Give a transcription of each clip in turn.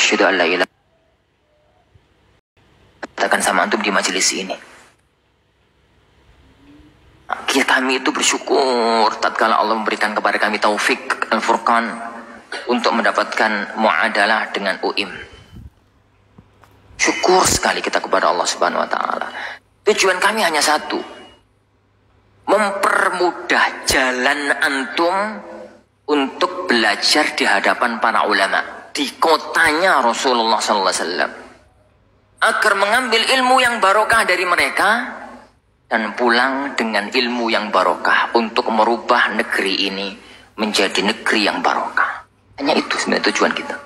asyhadu an la ilaha katakan sama antum di majelis ini. Kami itu bersyukur tatkala Allah memberikan kepada kami taufik Al-Furqan untuk mendapatkan muadalah dengan UIM. Syukur sekali kita kepada Allah Subhanahu wa taala. Tujuan kami hanya satu. Mempermudah jalan antum untuk belajar di hadapan para ulama di kotanya Rasulullah sallallahu alaihi wasallam, agar mengambil ilmu yang barokah dari mereka dan pulang dengan ilmu yang barokah untuk merubah negeri ini menjadi negeri yang barokah. Hanya itu sebenarnya tujuan kita.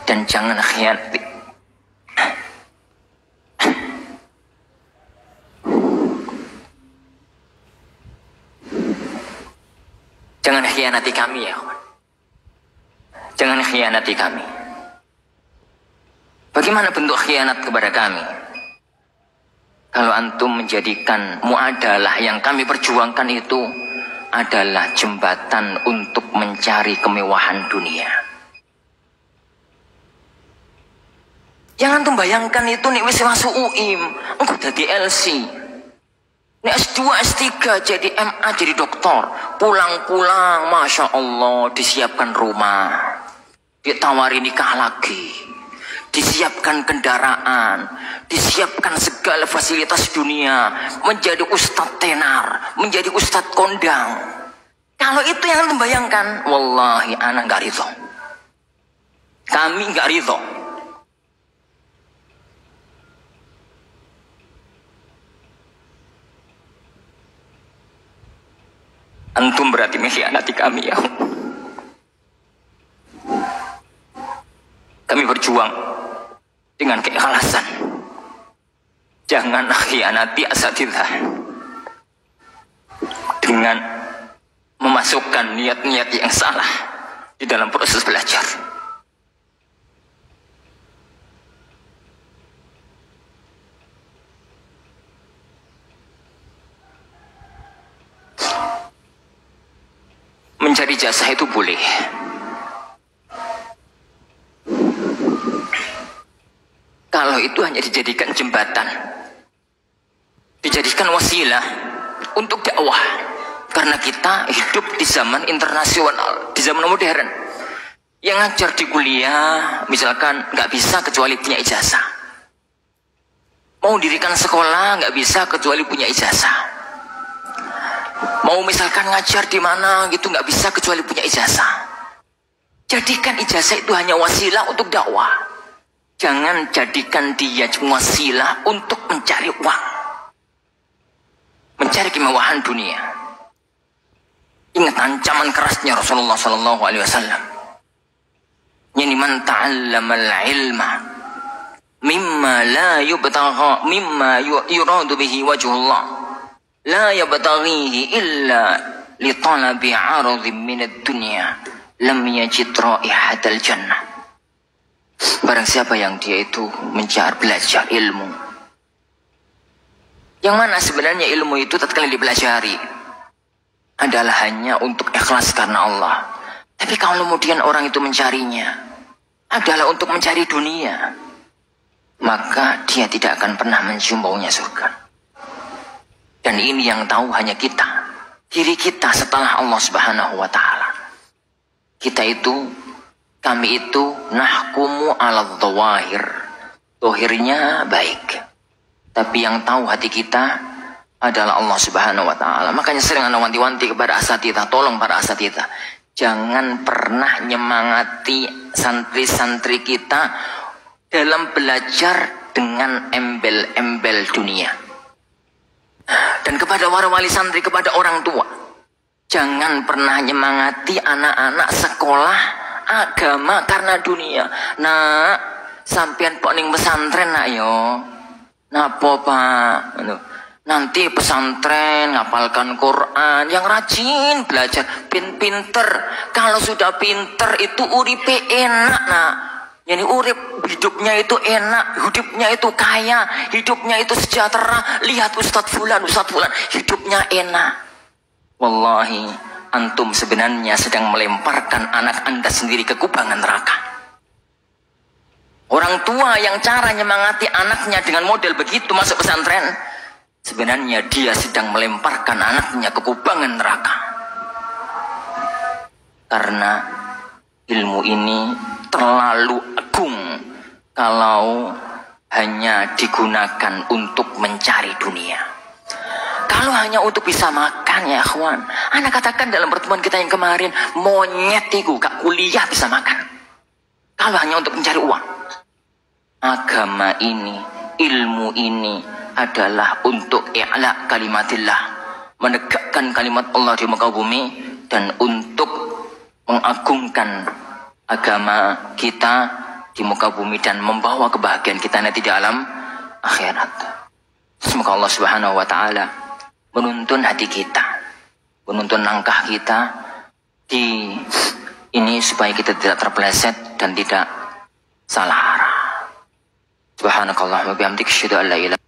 Dan jangan khianati. Jangan khianati kami ya. Jangan khianati kami. Bagaimana bentuk khianat kepada kami? Kalau antum menjadikan muadalah yang kami perjuangkan itu adalah jembatan untuk mencari kemewahan dunia. Yang antum bayangkan itu nih wis masuk UIM, engko dadi LC. Nek S2, S3 jadi MA, jadi doktor. Pulang-pulang, Masya Allah, disiapkan rumah. Ditawari nikah lagi. Disiapkan kendaraan. Disiapkan segala fasilitas dunia. Menjadi ustadz tenar. Menjadi ustadz kondang. Kalau itu yang anda bayangkan, wallahi anak gak ridho. Kami gak ridho. Antum berarti mengkhianati kami ya. Kami berjuang dengan keikhlasan. Jangan khianati asatidzah dengan memasukkan niat-niat yang salah di dalam proses belajar. Mencari jasa itu boleh. Kalau itu hanya dijadikan jembatan, dijadikan wasilah untuk dakwah. Karena kita hidup di zaman internasional, di zaman modern. Yang ngajar di kuliah, misalkan nggak bisa kecuali punya ijazah. Mau dirikan sekolah nggak bisa kecuali punya ijazah. Mau misalkan ngajar di mana gitu nggak bisa kecuali punya ijazah. Jadikan ijazah itu hanya wasilah untuk dakwah. Jangan jadikan dia wasilah untuk mencari uang, mencari kemewahan dunia. Ingat ancaman kerasnya Rasulullah Sallallahu Alaihi Wasallam. Yani man ta'allama al-ilma mimma la yubtagha mimma yuradu bihi wajhullah. La yabtaghihi illa li talabi 'aradhin min ad-dunya lam yajid raihatal jannah. Barang siapa yang dia itu mencari belajar ilmu, yang mana sebenarnya ilmu itu tatkala dipelajari adalah hanya untuk ikhlas karena Allah. Tapi kalau kemudian orang itu mencarinya adalah untuk mencari dunia, maka dia tidak akan pernah mencium baunya surga. Dan ini yang tahu hanya kita, diri kita setelah Allah Subhanahu wa taala. Kami itu nahkumu ala dhawahir. Dohirnya baik. Tapi yang tahu hati kita adalah Allah Subhanahu wa taala. Makanya sering ana wanti-wanti kepada asatidzah, tolong para asatidzah, jangan pernah nyemangati santri-santri kita dalam belajar dengan embel-embel dunia. Dan kepada para wali santri, kepada orang tua, jangan pernah nyemangati anak-anak sekolah agama karena dunia. Nak, sampean pok ning pesantren nak yo. Napa Pak? Nanti pesantren ngapalkan Quran, yang rajin belajar, pinter. Kalau sudah pinter itu uripe enak nak. Yani urip hidupnya itu enak, hidupnya itu kaya, hidupnya itu sejahtera. Lihat Ustadz Fulan, hidupnya enak. Wallahi, antum sebenarnya sedang melemparkan anak anda sendiri ke kubangan neraka. orang tua yang cara nyemangati anaknya dengan model begitu masuk pesantren, sebenarnya dia sedang melemparkan anaknya ke kubangan neraka. Karena ilmu ini terlalu agung kalau hanya digunakan untuk mencari dunia. Kalau hanya untuk bisa makan, ya akhwan, anak katakan dalam pertemuan kita yang kemarin, monyet itu gak kuliah bisa makan kalau hanya untuk mencari uang. Agama ini, ilmu ini adalah untuk i'la kalimatillah, menegakkan kalimat Allah di muka bumi, dan untuk mengagungkan agama kita di muka bumi dan membawa kebahagiaan kita nanti di alam akhirat. Semoga Allah Subhanahu wa taala menuntun hati kita, menuntun langkah kita di ini supaya kita tidak terpeleset dan tidak salah arah. Subhanakallahumma bihamdika asyhadu an la ilaha